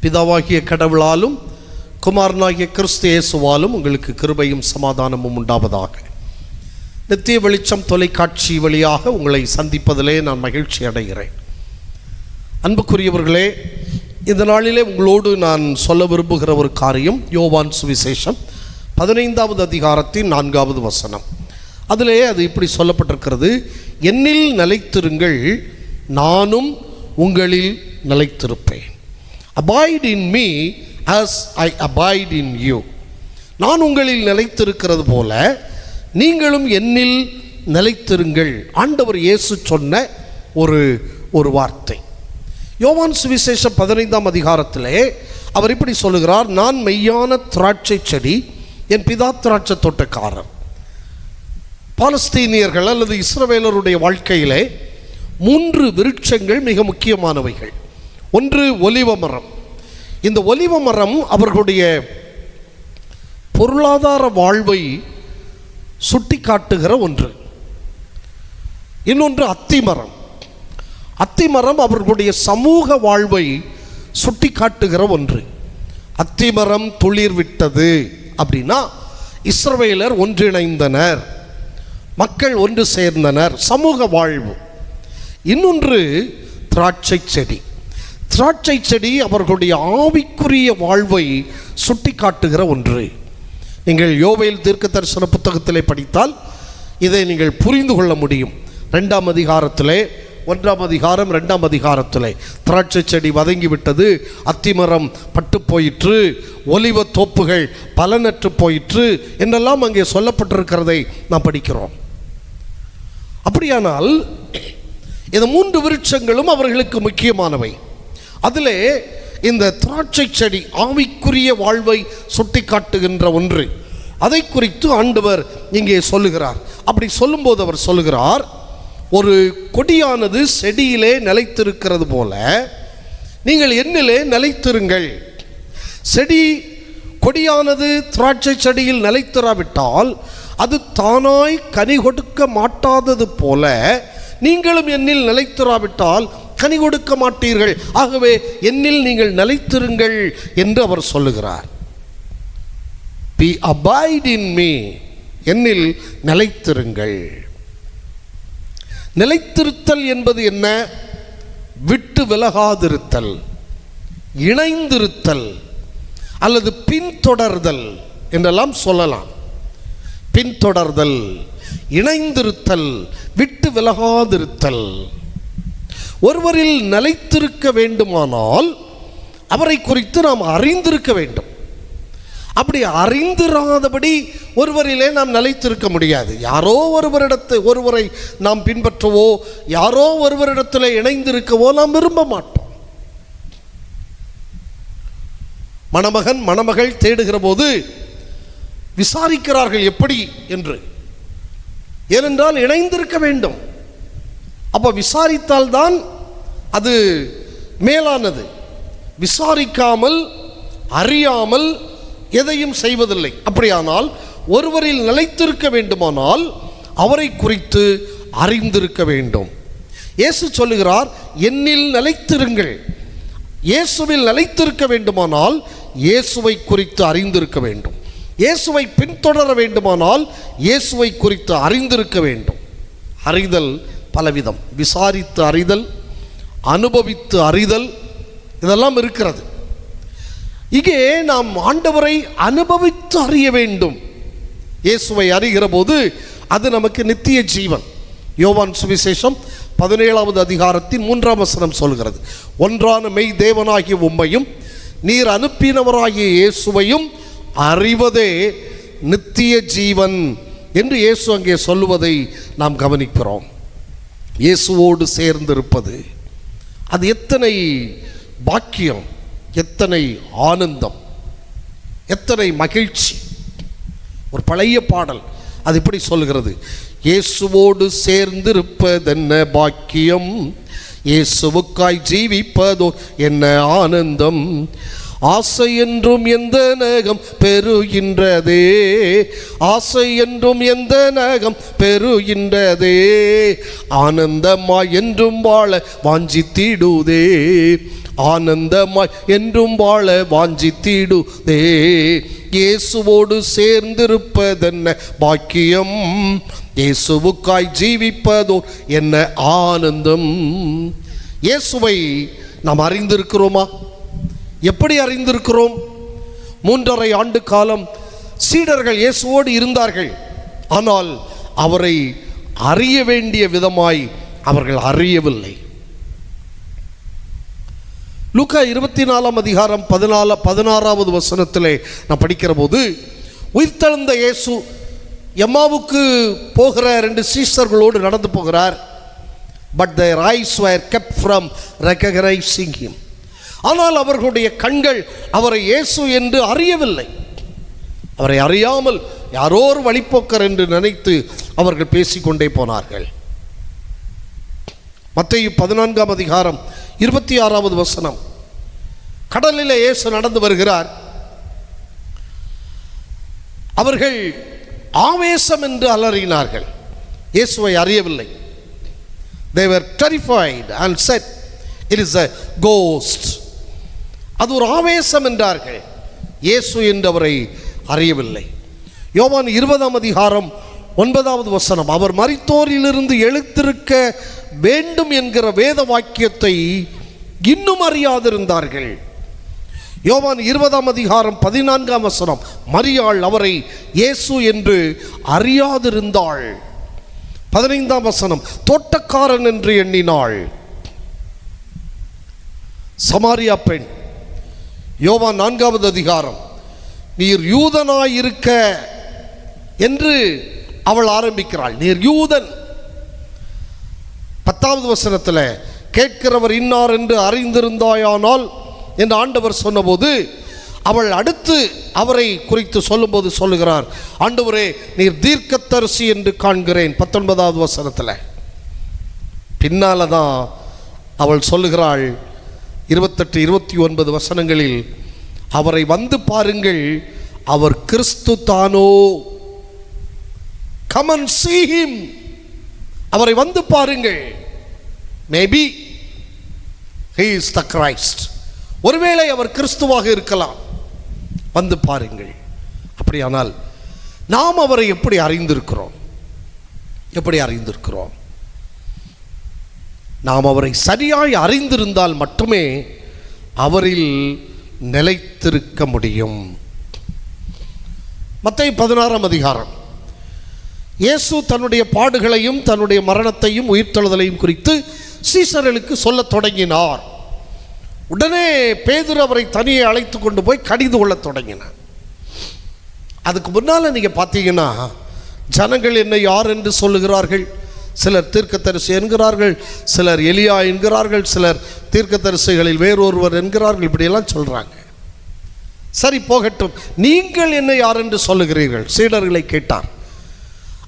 பிதாவாகிய கடவுளாலும் குமாரனாகிய கிறிஸ்து இயேசுவாலும் உங்களுக்கு கிருபையும் சமாதானமும் உண்டாவதாக. நித்திய வெளிச்சம் தொலைக்காட்சி வழியாக உங்களை சந்திப்பதிலே நான் மகிழ்ச்சி அடைகிறேன். அன்புக்குரியவர்களே, இந்த நாளிலே உங்களோடு நான் சொல்ல விரும்புகிற ஒரு காரியம் யோவான் சுவிசேஷம் 15வது அதிகாரத்தின் 4வது வசனம். அதிலே அது இப்படி சொல்லப்பட்டிருக்கிறது: என்னில் நிலைத்திருங்கள், நானும் உங்களில் நிலைத்திருப்பேன். Abide in me as I abide in you. நான் உங்களில் நிலைத்திருக்கிறது போல நீங்களும் என்னில் நிலைத்திருங்கள். ஆண்டவர் இயேசு சொன்ன ஒரு வார்த்தை. யோவான் சுவிசேஷம் 15ஆம் அதிகாரத்திலே அவர் இப்படி சொல்லுகிறார்: நான் மெய்யான திராட்சை செடி, என் பிதா திராட்சை தோட்டக்காரர். பாலஸ்தீனியர்கள் அல்லது இஸ்ரவேலருடைய வாழ்க்கையிலே 3 விருட்சங்கள் மிக முக்கியமானவைகள். ஒன்று ஒலிவ மரம். இந்த ஒலிவ மரம் அவர்களுடைய பொருளாதார வாழ்வை சுட்டி காட்டுகிற ஒன்று. இன்னொன்று அத்திமரம். அத்திமரம் அவர்களுடைய சமூக வாழ்வை சுட்டி காட்டுகிற ஒன்று. அத்திமரம் துளிர் விட்டது அப்படின்னா இஸ்ரவேலர் ஒன்றிணைந்தனர், மக்கள் ஒன்று சேர்ந்தனர், சமூக வாழ்வு. இன்னொன்று திராட்சை செடி. திராட்சை செடி அவர்களுடைய ஆவிக்குரிய வாழ்வை சுட்டி காட்டுகிற ஒன்று. நீங்கள் யோவேல் தீர்க்க தரிசன புத்தகத்திலே படித்தால் இதை நீங்கள் புரிந்து கொள்ள முடியும். 2ஆம் அதிகாரத்திலே 1ஆம் அதிகாரம் 2ஆம் அதிகாரத்திலே திராட்சை செடி வதங்கிவிட்டது, அத்திமரம் பட்டு போயிற்று, ஒலிவ தோப்புகள் பலனற்று போயிற்று என்றெல்லாம் அங்கே சொல்லப்பட்டிருக்கிறதை நாம் படிக்கிறோம். அப்படியானால் இந்த 3 விருட்சங்களும் அவர்களுக்கு முக்கியமானவை. அதிலே இந்த திராட்சை செடி ஆவிக்குரிய வாழ்வை சுட்டி காட்டுகின்ற ஒன்று. அதை குறித்து ஆண்டவர் இங்கே சொல்லுகிறார். அப்படி சொல்லும்போது அவர் சொல்லுகிறார், ஒரு கொடியானது செடியிலே நிலைத்திருக்கிறது போல நீங்கள் என்னிலே நிலைத்திருங்கள். செடி கொடியானது திராட்சை செடியில் நிலைத்திராவிட்டால் அது தானாய் கனி கொடுக்க மாட்டாதது போல நீங்களும் என்னில் நிலைத்திராவிட்டால் கனி கொடுக்க மாட்டீர்கள். ஆகவே என்னில் நீங்கள் நிலைத்திருங்கள் என்று அவர் சொல்லுகிறார். Be abide in me. என்னில் நிலைத்திருங்கள். நிலைத்திருத்தல் என்பது என்ன? விட்டு விலகாதிருத்தல், இணைந்திருத்தல் அல்லது பின்தொடர்தல் என்றெல்லாம் சொல்லலாம். பின்தொடர்தல், இணைந்திருத்தல், விட்டு விலகாதிருத்தல். ஒருவரில் நிலைத்திருக்க வேண்டுமானால் அவரை குறித்து நாம் அறிந்திருக்க வேண்டும். அப்படி அறிந்திராதபடி ஒருவரிலே நாம் நிலைத்திருக்க முடியாது. யாரோ ஒருவரை நாம் பின்பற்றவோ, யாரோ ஒருவரிடத்தில் இணைந்திருக்கவோ நாம் விரும்ப மாட்டோம். மணமகன் மணமகள் தேடுகிற போது விசாரிக்கிறார்கள் எப்படி என்று. ஏனென்றால் இணைந்திருக்க வேண்டும். அப்போ விசாரித்தால்தான் அது மேலானது. விசாரிக்காமல் அறியாமல் எதையும் செய்வதில்லை. அப்படியானால் ஒருவரில் நிலைத்திருக்க வேண்டுமானால் அவரை குறித்து அறிந்திருக்க வேண்டும். இயேசு சொல்லுகிறார், என்னில் நிலைத்திருங்கள். இயேசுவில் நிலைத்திருக்க வேண்டுமானால் இயேசுவை குறித்து அறிந்திருக்க வேண்டும். இயேசுவை பின்தொடர வேண்டுமானால் இயேசுவை குறித்து அறிந்திருக்க வேண்டும். அறிதல் பலவிதம். விசாரித்து அறிதல், அனுபவித்து அறிதல், இதெல்லாம் இருக்கிறது. இங்கே நாம் ஆண்டவரை அனுபவித்து அறிய வேண்டும். இயேசுவை அறிகிற போது அது நமக்கு நித்திய ஜீவன். யோவான் சுவிசேஷம் 17வது அதிகாரத்தின் 3ஆம் வசனம் சொல்கிறது, ஒன்றான மெய் தேவனாகிய உம்மையும் நீர் அனுப்பினவராகிய இயேசுவையும் அறிவதே நித்திய ஜீவன் என்று இயேசு அங்கே சொல்லுவதை நாம் கவனிக்கிறோம். இயேசுவோடு சேர்ந்திருப்பது அது எத்தனை பாக்கியம், எத்தனை ஆனந்தம், எத்தனை மகிழ்ச்சி. ஒரு பழைய பாடல் அது இப்படி சொல்கிறது, இயேசுவோடு சேர்ந்திருப்பதென்ன பாக்கியம், இயேசுவுக்காய் ஜீவிப்பதோ என்ன ஆனந்தம், ஆசை என்றும் எந்த நகம் பெறுகின்றதே, ஆசை என்றும் எந்த நகம் பெறுகின்றதே, ஆனந்தமாய் என்றும் வாழ வாஞ்சித்திடுதே, ஆனந்தமாய் என்றும் வாழ வாஞ்சித்திடுதே. இயேசுவோடு சேர்ந்திருப்பதென்ன பாக்கியம், இயேசுவுக்காய் ஜீவிப்பதோ என்ன ஆனந்தம். இயேசுவை நாம் அறிந்திருக்கிறோமா? எப்படி அறிந்திருக்கிறோம்? 3.5 ஆண்டு காலம் சீடர்கள் இயேசுவோடு இருந்தார்கள். ஆனால் அவரை அறிய வேண்டிய விதமாய் அவர்கள் அறியவில்லை. லூக்கா 24 அதிகாரம் 16வது வசனத்திலே நான் படிக்கிற போது, உயிர்த்தெழுந்த இயேசு எம்மாவுக்கு போகிற 2 சீஷர்களோடு நடந்து போகிறார். But their eyes were kept from recognizing him. ஆனால் அவர்களுடைய கண்கள் அவரை இயேசு என்று அறியவில்லை. அவரை அறியாமல் யாரோ ஒரு வழிப்போக்கர் என்று நினைத்து அவர்கள் பேசிக்கொண்டே போனார்கள். மத்தேயு 14 அதிகாரம் 26வது வசனம். கடலிலே இயேசு நடந்து வருகிறார். அவர்கள் ஆவேசம் என்று அலறினார்கள். இயேசுவை அறியவில்லை. They were terrified and said, it is a ghost. அது ஒரு ஆவேசம் என்றார்கள். இயேசு என்றவரை அறியவில்லை. யோவான் 20 அதிகாரம் 9வது வசனம். அவர் மரித்தோரிலிருந்து எழுந்திருக்க வேண்டும் என்கிற வேத வாக்கியத்தை இன்னும் அறியாதிருந்தார்கள். யோவான் 20 அதிகாரம் 14 வசனம். மரியாள் அவரை இயேசு என்று அறியாதிருந்தாள். 15 வசனம். தோட்டக்காரன் என்று எண்ணினாள். சமாரியா பெண். யோவான் 4 அதிகாரம். நீர் யூதனாயிருக்க என்று அவள் ஆரம்பிக்கிறாள். நீர் யூதன். 10வது வசனத்தில் கேட்கிறவர் இன்னார் என்று அறிந்திருந்தாயானால் என்று ஆண்டவர் சொன்னபோது, அவள் அடுத்து அவரை குறித்து சொல்லும்போது சொல்லுகிறார், ஆண்டவரே நீர் தீர்க்கதரிசி என்று காண்கிறேன். 19வது வசனத்தில். பின்னால தான் அவள் சொல்லுகிறாள் 28, 29 வசனங்களில், அவரை வந்து பாருங்கள், அவர் கிறிஸ்து தானோ. Come and see him. அவரை வந்து பாருங்கள். Maybe he is the Christ. ஒருவேளை அவர் கிறிஸ்துவாக இருக்கலாம். வந்து பாருங்கள். அப்படியானால் நாம் அவரை எப்படி அறிந்திருக்கிறோம்? எப்படி அறிந்திருக்கிறோம்? நாம் அவரை சரியாய் அறிந்திருந்தால் மட்டுமே அவரில் நிலைத்திருக்க முடியும். மத்தேயு 16 அதிகாரம். இயேசு தன்னுடைய பாடுகளையும் தன்னுடைய மரணத்தையும் உயிர்த்தெழுதலையும் குறித்து சீஷர்களுக்கு சொல்லத் தொடங்கினார். உடனே பேதுரு அவரை தனியே அழைத்து கொண்டு போய் கடிந்து கொள்ள தொடங்கினார். அதுக்கு முன்னால் நீங்கள் பார்த்தீங்கன்னா, ஜனங்கள் என்னை யார் என்று சொல்லுகிறார்கள்? சிலர் தீர்க்கதரிசி என்கிறார்கள், சிலர் எலியா என்கிறார்கள், சிலர் தீர்க்கதரிசிகளில் வேறொருவர் என்கிறார்கள். இப்படியெல்லாம் சொல்கிறாங்க. சரி, போகட்டும். நீங்கள் என்னை யார் என்று சொல்லுகிறீர்கள்? சீடர்களை கேட்டார்.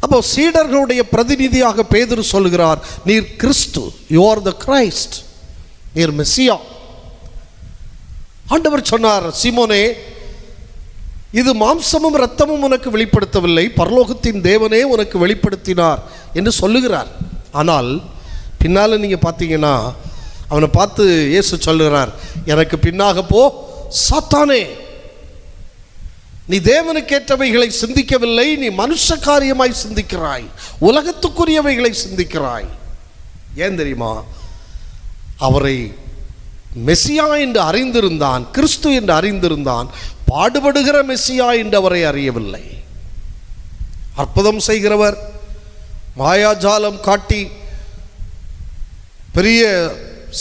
அப்போ சீடர்களுடைய பிரதிநிதியாக பேதுரு சொல்லுகிறார், நீர் கிறிஸ்து, யூ ஆர் த கிரைஸ்ட், நீர் மெசியா. ஆண்டவர் சொன்னார், சீமோனே, இது மாம்சமும் இரத்தமும் உனக்கு வெளிப்படுத்தவில்லை, பரலோகத்தின் தேவனே உனக்கு வெளிப்படுத்தினார் என்று சொல்லுகிறார். ஆனால் பின்னால் நீங்கள் பார்த்தீங்கன்னா, அவனை பார்த்து இயேசு சொல்லுகிறார், எனக்கு பின்னாக போ சாத்தானே, நீ தேவனுக்கேற்றவைகளை சிந்திக்கவில்லை, நீ மனுஷ காரியமாய் சிந்திக்கிறாய், உலகத்துக்குரியவைகளை சிந்திக்கிறாய். ஏன் தெரியுமா? அவரை மெசியா என்று அறிந்திருந்தான், கிறிஸ்து என்று அறிந்திருந்தான், பாடுபடுகிற மெசியா என்று அவரை அறியவில்லை. அற்புதம் செய்கிறவர், மாயாஜாலம் காட்டி பெரிய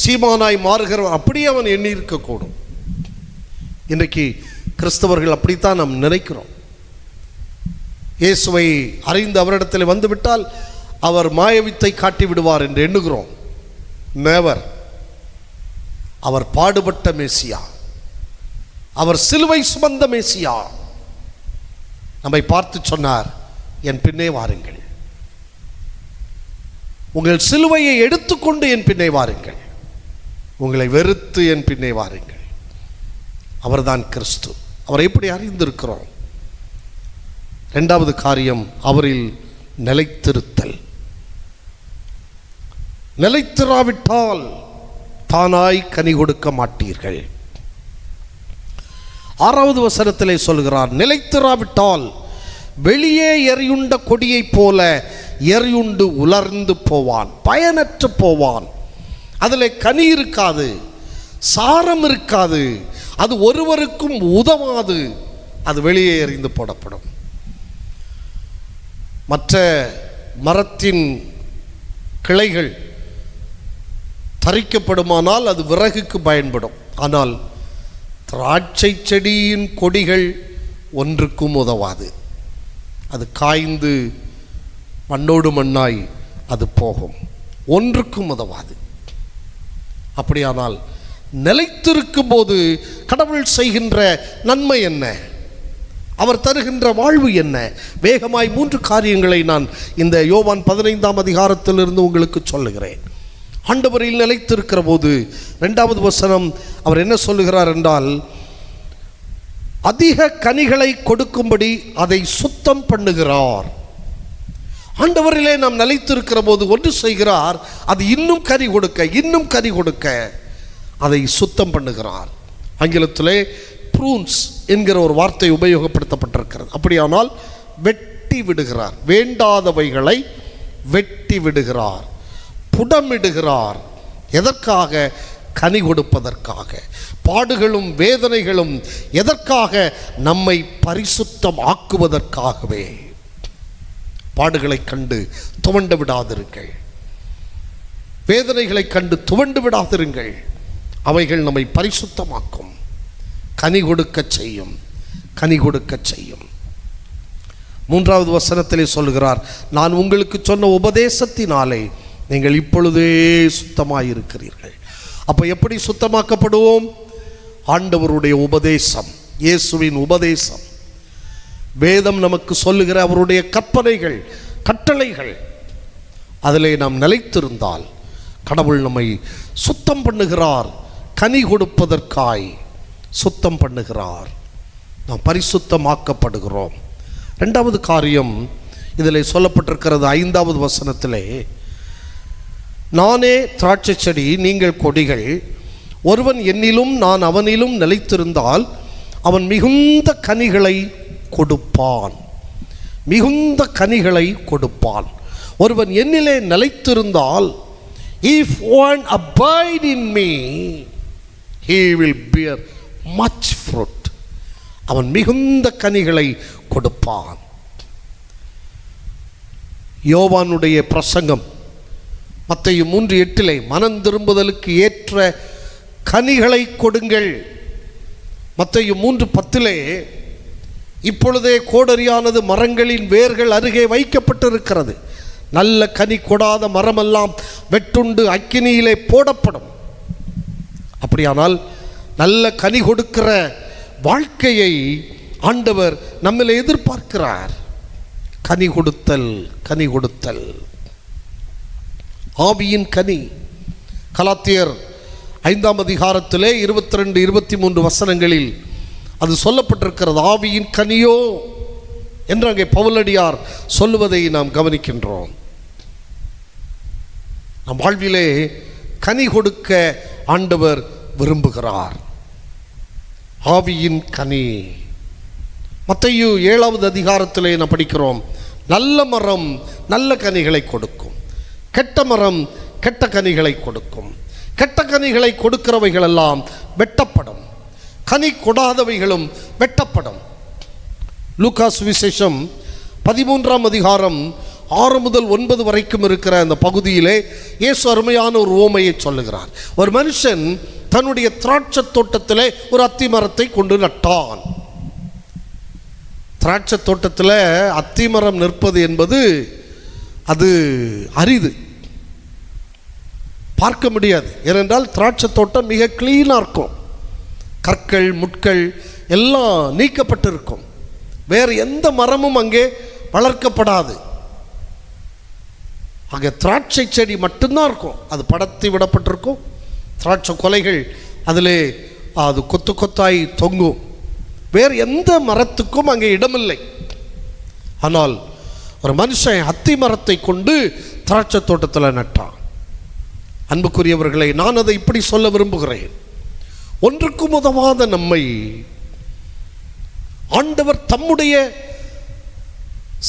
சீமானாய் மாறுகிறவர், அப்படியே அவன் எண்ணி இருக்கக்கூடும். இன்றைக்கு கிறிஸ்தவர்கள் அப்படித்தான் நாம் நினைக்கிறோம். இயேசுவை அறிந்து அவரிடத்தில் வந்துவிட்டால் அவர் மாயவித்தை காட்டி விடுவார் என்று எண்ணுகிறோம். நேவர். அவர் பாடுபட்ட மேசியா, அவர் சிலுவை சுமந்த மேசியா. நம்மை பார்த்து சொன்னார், என் பின்னே வாருங்கள், உங்கள் சிலுவையை எடுத்துக்கொண்டு என் பின்னே வாருங்கள், உங்களை வெறுத்து என் பின்னே வாருங்கள். அவர்தான் கிறிஸ்து. அவரை எப்படி அறிந்திருக்கிறோம்? இரண்டாவது காரியம், அவரில் நிலைத்திருத்தல். நிலைத்திராவிட்டால் தானாய் கனி கொடுக்க மாட்டீர்கள். 6வது வசனத்திலே சொல்கிறார், நிலைத்திராவிட்டால் வெளியே எரியுண்ட கொடியைப் போல எரியுண்டு உலர்ந்து போவான், பயனற்று போவான். அதில் கனி இருக்காது, சாரம் இருக்காது, அது ஒருவருக்கும் உதவாது, அது வெளியே எறிந்து போடப்படும். மற்ற மரத்தின் கிளைகள் தரிக்கப்படுமானால் அது விறகுக்கு பயன்படும். ஆனால் திராட்சை செடியின் கொடிகள் ஒன்றுக்கும் உதவாது, அது காய்ந்து மண்ணோடு மண்ணாய் அது போகும், ஒன்றுக்கும் உதவாது. அப்படியானால் நிலைத்திருக்கும் போது கடவுள் செய்கின்ற நன்மை என்ன, அவர் தருகின்ற வாழ்வு என்ன? வேகமாய் 3 காரியங்களை நான் இந்த யோவான் 15ஆம் அதிகாரத்திலிருந்து உங்களுக்கு சொல்லுகிறேன். ஆண்டவரில் நிலைத்திருக்கிற போது 2வது வசனம் அவர் என்ன சொல்லுகிறார் என்றால், அதிக கனிகளை கொடுக்கும்படி அதை சுத்தம் பண்ணுகிறார். ஆண்டவரிலே நாம் நிலைத்திருக்கிற போது ஒன்று செய்கிறார், அது இன்னும் கனி கொடுக்க அதை சுத்தம் பண்ணுகிறார். ஆங்கிலத்திலே ப்ரூன்ஸ் என்கிற ஒரு வார்த்தை உபயோகப்படுத்தப்பட்டிருக்கிறது. அப்படியானால் வெட்டி விடுகிறார், வேண்டாதவைகளை வெட்டி விடுகிறார், புடமிடுகிறார். எதற்காக? கனி கொடுப்பதற்காக. பாடுகளும் வேதனைகளும் எதற்காக? நம்மை பரிசுத்தம் ஆக்குவதற்காகவே. பாடுகளை கண்டு துவண்டு விடாதிருங்கள், வேதனைகளை கண்டு துவண்டு விடாதிருங்கள். அவைகள் நம்மை பரிசுத்தமாக்கும், கனி கொடுக்க செய்யும். 3வது வசனத்திலே சொல்கிறார், நான் உங்களுக்கு சொன்ன உபதேசத்தினாலே நீங்கள் இப்பொழுதே சுத்தமாயிருக்கிறீர்கள். அப்போ எப்படி சுத்தமாக்கப்படுவோம்? ஆண்டவருடைய உபதேசம், இயேசுவின் உபதேசம், வேதம் நமக்கு சொல்லுகிற அவருடைய கற்பனைகள், கட்டளைகள், அதிலே நாம் நிலைத்திருந்தால் கடவுள் நம்மை சுத்தம் பண்ணுகிறார். கனி கொடுப்பதற்காய் சுத்தம் பண்ணுகிறார், நாம் பரிசுத்தமாக்கப்படுகிறோம். 2வது காரியம் இதில் சொல்லப்பட்டிருக்கிறது 5வது வசனத்திலே, நானே திராட்சை செடி, நீங்கள் கொடிகள். ஒருவன் என்னிலும் நான் அவனிலும் நிலைத்திருந்தால் அவன் மிகுந்த கனிகளை கொடுப்பான், மிகுந்த கனிகளை கொடுப்பான். ஒருவன் என்னிலே நிலைத்திருந்தால், if one abide in me he will bear much fruit, அவன் மிகுந்த கனிகளை கொடுப்பான். யோவானுடைய பிரசங்கம் மத்தேயு 3:8 மனம் திரும்புதலுக்கு ஏற்ற கனிகளை கொடுங்கள். மத்தேயு 3:10 இப்பொழுதே கோடரியானது மரங்களின் வேர்கள் அருகே வைக்கப்பட்டிருக்கிறது, நல்ல கனி கொடாத மரமெல்லாம் வெட்டுண்டு அக்கினியிலே போடப்படும். அப்படியானால் நல்ல கனி கொடுக்கிற வாழ்க்கையை ஆண்டவர் நம்மிலே எதிர்பார்க்கிறார். கனி கொடுத்தல் ஆவியின் கனி. கலாத்தியர் 5ஆம் அதிகாரத்திலே 22, 23 வசனங்களில் அது சொல்லப்பட்டிருக்கிறது. ஆவியின் கனியோ என்று அங்கே பவுலடியார் சொல்லுவதை நாம் கவனிக்கின்றோம். நம் வாழ்விலே கனி கொடுக்க ஆண்டவர் விரும்புகிறார். ஆவியின் கனி. மத்தேயு 7ஆவது அதிகாரத்திலே நாம் படிக்கிறோம், நல்ல மரம் நல்ல கனிகளை கொடுக்கும், கெட்ட மரம் கெட்ட கனிகளை கொடுக்கும். கெட்ட கனிகளை கொடுக்கிறவைகள் எல்லாம் வெட்டப்படும், கனி கொடாதவைகளும் வெட்டப்படும். லூக்கா சுவிசேஷம் 13ஆம் அதிகாரம் 6 முதல் 9 வரைக்கும் இருக்கிற அந்த பகுதியிலே இயேசு அருமையான ஒரு உவமையை சொல்லுகிறார். ஒரு மனுஷன் தன்னுடைய திராட்சை தோட்டத்திலே ஒரு அத்தி மரத்தை கொண்டு நட்டான். திராட்சை தோட்டத்தில் அத்திமரம் நிற்பது என்பது அது அரிது, பார்க்க முடியாது. ஏனென்றால் திராட்சை தோட்டம் மிக கிளீனாக இருக்கும், கற்கள் முட்கள் எல்லாம் நீக்கப்பட்டிருக்கும், வேறு எந்த மரமும் அங்கே வளர்க்கப்படாது. அங்கே திராட்சை செடி மட்டும்தான் இருக்கும், அது படத்தி விடப்பட்டிருக்கும், திராட்சை கொலைகள் அதிலே அது கொத்து கொத்தாய் தொங்கும், வேறு எந்த மரத்துக்கும் அங்கே இடமில்லை. ஆனால் ஒரு மனுஷன் அத்தி மரத்தை கொண்டு திராட்சை தோட்டத்தில் நட்டான். அன்புக்குரியவர்களை, நான் அதை இப்படி சொல்ல விரும்புகிறேன். ஒன்றுக்கும் உதவாத நம்மை ஆண்டவர் தம்முடைய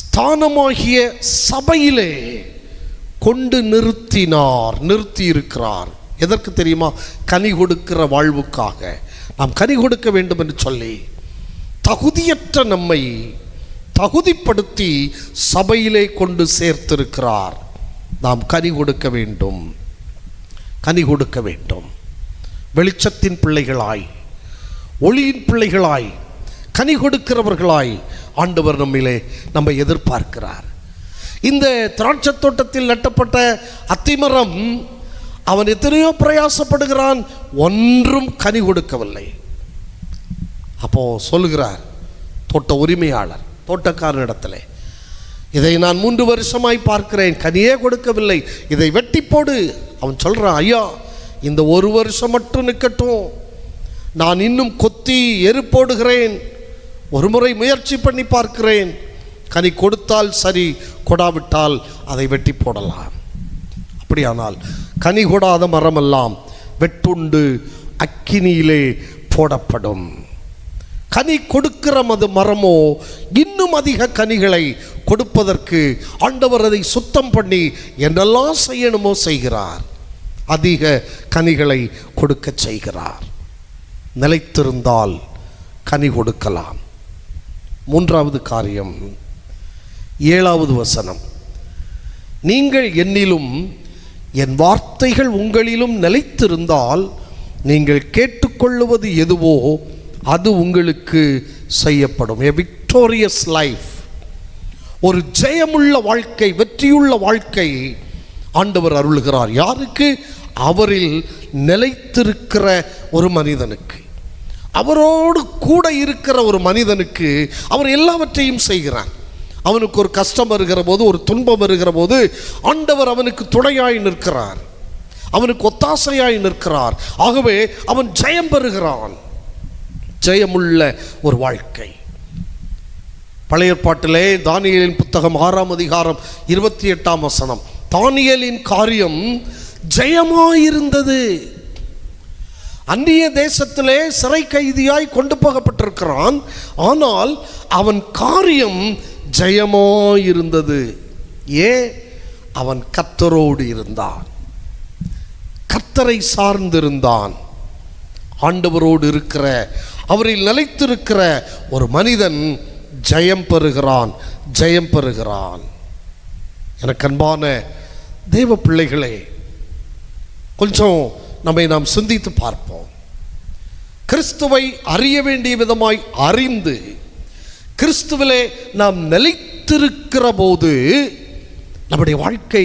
ஸ்தானமாகிய சபையிலே கொண்டு நிறுத்தி இருக்கிறார். எதற்கு தெரியுமா? கனி கொடுக்கிற வாழ்வுக்காக. நாம் கனி கொடுக்க வேண்டும் என்று சொல்லி தகுதியற்ற நம்மை தகுதிப்படுத்தி சபையிலே கொண்டு சேர்த்திருக்கிறார். நாம் கனி கொடுக்க வேண்டும், கனி கொடுக்க வேண்டும். வெளிச்சத்தின் பிள்ளைகளாய், ஒளியின் பிள்ளைகளாய், கனி கொடுக்கிறவர்களாய் ஆண்டவர் நம்மை எதிர்பார்க்கிறார். இந்த திராட்சை தோட்டத்தில் நட்டப்பட்ட அத்திமரம், அவன் எத்தனையோ பிரயாசப்படுகிறான், ஒன்றும் கனி கொடுக்கவில்லை. அப்போ சொல்லுகிறார் தோட்ட உரிமையாளர் தோட்டக்காரனிடத்தில், இதை நான் 3 வருஷமாய் பார்க்கிறேன், கனியே கொடுக்கவில்லை, இதை வெட்டி போடு. அவன் சொல்கிறான், ஐயா இந்த 1 வருஷம் மட்டும் நிற்கட்டும், நான் இன்னும் கொத்தி எரு போடுகிறேன், ஒரு முறை முயற்சி பண்ணி பார்க்கிறேன், கனி கொடுத்தால் சரி, கொடாவிட்டால் அதை வெட்டி போடலாம். அப்படியானால் கனி கொடாத மரமெல்லாம் வெட்டுண்டு அக்கினியிலே போடப்படும். கனி கொடுக்கிற மரமோ இன்னும் அதிக கனிகளை கொடுப்பதற்கு ஆண்டவர் அதை சுத்தம் பண்ணி என்னெல்லாம் செய்யணுமோ செய்கிறார். அதிக கனிகளை கொடுக்க செய்கிறார். நிலைத்திருந்தால் கனி கொடுக்கலாம். 3வது காரியம், 7வது வசனம், நீங்கள் என்னிலும் என் வார்த்தைகள் உங்களிலும் நிலைத்திருந்தால் நீங்கள் கேட்டுக்கொள்ளுவது எதுவோ அது உங்களுக்கு செய்யப்படும். A victorious life, ஒரு ஜெயமுள்ள வாழ்க்கை, வெற்றியுள்ள வாழ்க்கை ஆண்டவர் அருளுகிறார். யாருக்கு? அவரில் நிலைத்திருக்கிற ஒரு மனிதனுக்கு, அவரோடு கூட இருக்கிற ஒரு மனிதனுக்கு அவர் எல்லாவற்றையும் செய்கிறார். அவனுக்கு ஒரு கஷ்டம் வருகிற போது, ஒரு துன்பம் வருகிற போது ஆண்டவர் அவனுக்கு துணையாய் நிற்கிறார், அவனுக்கு ஒத்தாசையாய் நிற்கிறார். ஆகவே அவன் ஜெயம் பெறுகிறான். ஜெயமுள்ள ஒரு வாழ்க்கை. பழைய ஏற்பாட்டிலே தானியேலின் புத்தகம் 6ஆம் அதிகாரம் 28ஆம் வசனம், தானியேலின் காரியம் ஜெயமாயிருந்தது. அந்நிய தேசத்திலே சிறை கைதியாய் கொண்டு போகப்பட்டிருக்கிறான், ஆனால் அவன் காரியம் ஜெயமாயிருந்தது. அவன் கர்த்தரோடு இருந்தான், கர்த்தரை சார்ந்திருந்தான். ஆண்டவரோடு இருக்கிற, அவரில் நிலைத்திருக்கிற ஒரு மனிதன் ஜெயம் பெறுகிறான், ஜெயம் பெறுகிறான். எனக்கு அன்பான தேவ பிள்ளைகளே, கொஞ்சம் நாம் சிந்தித்து பார்ப்போம். கிறிஸ்துவை அறிய வேண்டிய விதமாய் அறிந்து கிறிஸ்துவிலே நாம் நிலைத்திருக்கிற போது நம்முடைய வாழ்க்கை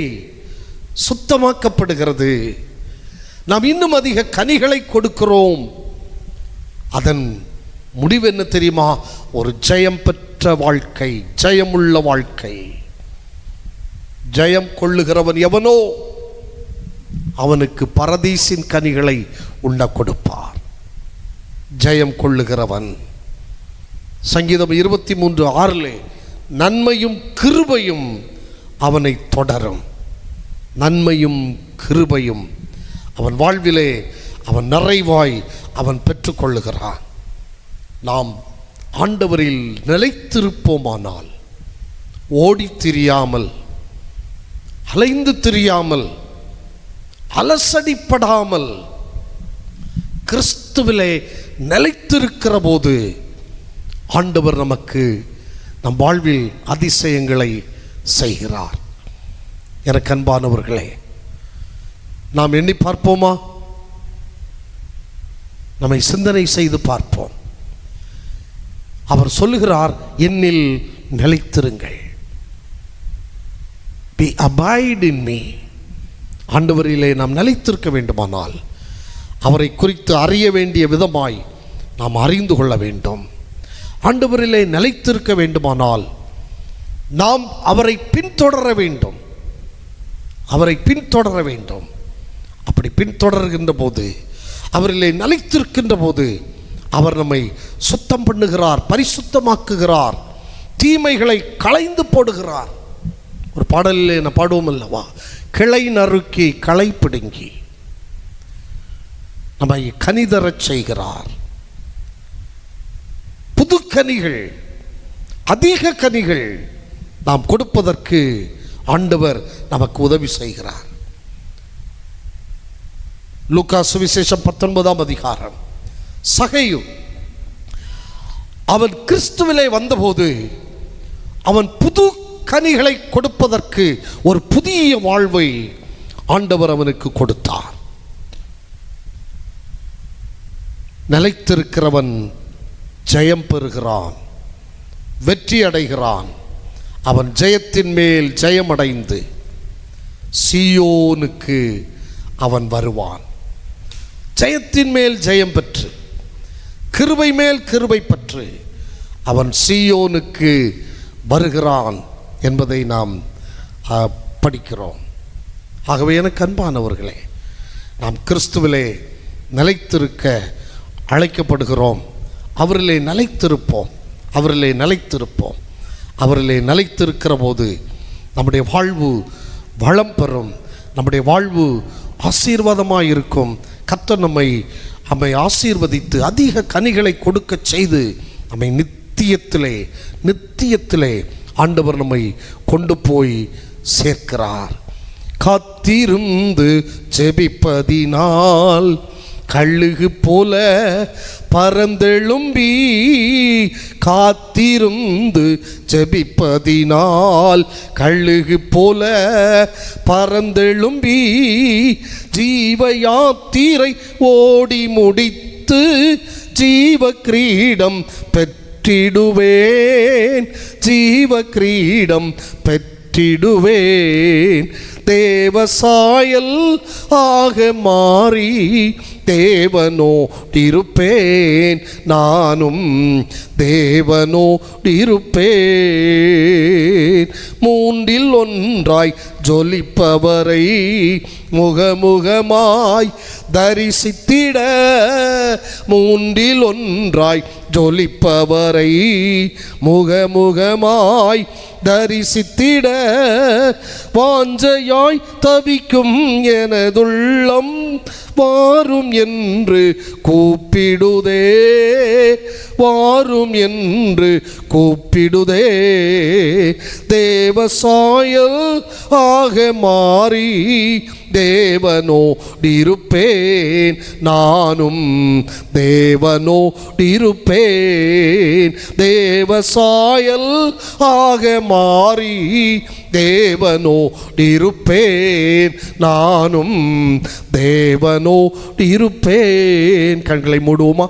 சுத்தமாக்கப்படுகிறது. நாம் இன்னும் அதிக கனிகளை கொடுக்கிறோம். அதன் முடிவு என்ன தெரியுமா? ஒரு ஜெயம் பெற்ற வாழ்க்கை, ஜெயமுள்ள வாழ்க்கை. ஜெயம் கொள்ளுகிறவன் எவனோ அவனுக்கு பரதீசின் கனிகளை உண்ண கொடுப்பார். ஜெயம் கொள்ளுகிறவன். சங்கீதம் 23:6 நன்மையும் கிருபையும் அவனை தொடரும். நன்மையும் கிருபையும் அவன் வாழ்விலே அவன் நிறைவாய் அவன் பெற்றுக்கொள்ளுகிறான். நாம் ஆண்டவரில் நிலைத்திருப்போமானால், ஓடி திரியாமல், அலைந்து திரியாமல், அலசடிப்படாமல் கிறிஸ்துவிலே நிலைத்திருக்கிற போது ஆண்டவர் நமக்கு நம் வாழ்வில் அதிசயங்களை செய்கிறார். எனக்கு அன்பானவர்களே, நாம் எண்ணி பார்ப்போமா? நம்மை சிந்தனை செய்து பார்ப்போம். அவர் சொல்லுகிறார், என்னில் நிலைத்திருங்கள். Be abide in me. ஆண்டவரிலே நாம் நிலைத்திருக்க வேண்டுமானால் அவரை குறித்து அறிய வேண்டிய விதமாய் நாம் அறிந்து கொள்ள வேண்டும். ஆண்டவரிலே நிலைத்திருக்க வேண்டுமானால் நாம் அவரை பின்தொடர வேண்டும், அவரை பின்தொடர வேண்டும். அப்படி பின்தொடர்கின்ற போது, அவரிலே நிலைத்திருக்கின்ற போது அவர் நம்மை சுத்தம் பண்ணுகிறார், பரிசுத்தமாக்குகிறார், தீமைகளை களைந்து போடுகிறார். ஒரு பாடலில் என்ன பாடுவோம் அல்லவா? கிளை நறுக்கி களை பிடுங்கி நம்மை கனிதரச் செய்கிறார். புது கனிகள், அதிக கனிகள் நாம் கொடுப்பதற்கு ஆண்டவர் நமக்கு உதவி செய்கிறார். லூக்கா சுவிசேஷம் 19ஆம் அதிகாரம். சகையு அவன் கிறிஸ்துவிலே வந்தபோது அவன் புது கனிகளை கொடுப்பதற்கு ஒரு புதிய வாழ்வை ஆண்டவர் அவனுக்கு கொடுத்தார். நிலைத்திருக்கிறவன் ஜெயம் பெறுகிறான், வெற்றி அடைகிறான். அவன் ஜெயத்தின் மேல் ஜெயம் அடைந்து சீயோனுக்கு அவன் வருவான். ஜெயத்தின் மேல் ஜெயம் பெற்று, கிருபை மேல் கிருபை பெற்று அவன் சீயோனுக்கு வருகிறான் என்பதை நாம் படிக்கிறோம். ஆகவே எனக்கு அன்பானவர்களே, நாம் கிறிஸ்துவிலே நிலைத்திருக்க அழைக்கப்படுகிறோம். அவரிலே நிலைத்திருப்போம், அவரிலே நிலைத்திருப்போம். அவரிலே நிலைத்திருக்கிற போது நம்முடைய வாழ்வு வளம் பெறும், நம்முடைய வாழ்வு ஆசீர்வாதமாக இருக்கும். கர்த்தர் நம்மை ஆசீர்வதித்து அதிக கனிகளை கொடுக்க செய்து நம்மை நித்தியத்திலே ஆண்டவர் நம்மை கொண்டு போய் சேர்க்கிறார். காத்திருந்து ஜெபிப்பதினால் கழுகு போல பறந்தெழும்பி, காத்திருந்து ஜெபிப்பதினால் கழுகு போல பறந்தெழும்பி, ஜீவ யாத்திரை ஓடி முடித்து ஜீவ கிரீடம் பெற்றிடுவேன், ஜீவ கிரீடம் பெற்றிடுவேன். தேவசாயல் ஆக மாறி தேவனோடிருப்பேன், நானும் தேவனோடிருப்பேன். மூன்றில் ஒன்றாய் ஜொலிப்பவரை முகமுகமாய் தரிசித்திட, மூன்றில் ஒன்றாய் ஜொலிப்பவரை முகமுகமாய் தரிசித்திட, வாஞ்சையாய் தவிக்கும் எனதுள்ளம் வாரும் என்று கூப்பிடுதே, வாரும் என்று கூப்பிடுதே. தேவசாயல் ஆக மாறி தேவனோடிருப்பேன், நானும் தேவனோடிருப்பேன். தேவசாயல் ஆக மாறி தேவனோடிருப்பேன், நானும் தேவனோடிருப்பேன். கண்களை மூடுவோமா?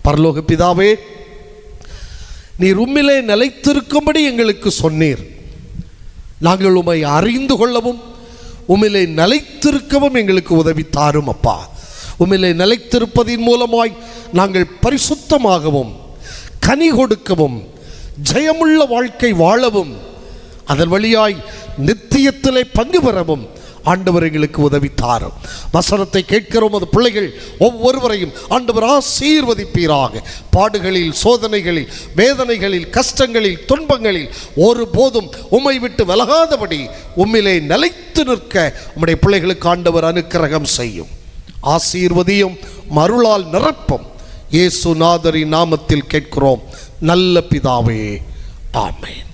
பரலோக பிதாவே, நீர் உம்மிலே நிலைத்திருக்கும்படி எங்களுக்கு சொன்னீர். நாங்கள் உம்மை அறிந்து கொள்ளவும் உம்மிலே நிலைத்திருக்கவும் எங்களுக்கு உதவி தாரும் அப்பா. உம்மிலே நிலைத்திருப்பதின் மூலமாய் நாங்கள் பரிசுத்தமாகவும் கனி கொடுக்கவும் ஜெயமுள்ள வாழ்க்கை வாழவும் அதன் வழியாய் நித்தியத்திலே பங்கு பெறவும் ஆண்டவர் எங்களுக்கு உதவி தாரும். வசனத்தை கேட்கிறோம் அது பிள்ளைகள் ஒவ்வொருவரையும் ஆண்டவர் ஆசீர்வதிப்பீராக. பாடுகளில், சோதனைகளில், வேதனைகளில், கஷ்டங்களில், துன்பங்களில் ஒருபோதும் உம்மை விட்டு விலகாதபடி உம்மிலே நிலைத்து நிற்க உம்முடைய பிள்ளைகளுக்கு ஆண்டவர் அனுக்கிரகம் செய்யும். ஆசீர்வதியும், அருளால் நிரப்பும். இயேசுநாதரின் நாமத்தில் கேட்கிறோம் நல்ல பிதாவே, ஆமென்.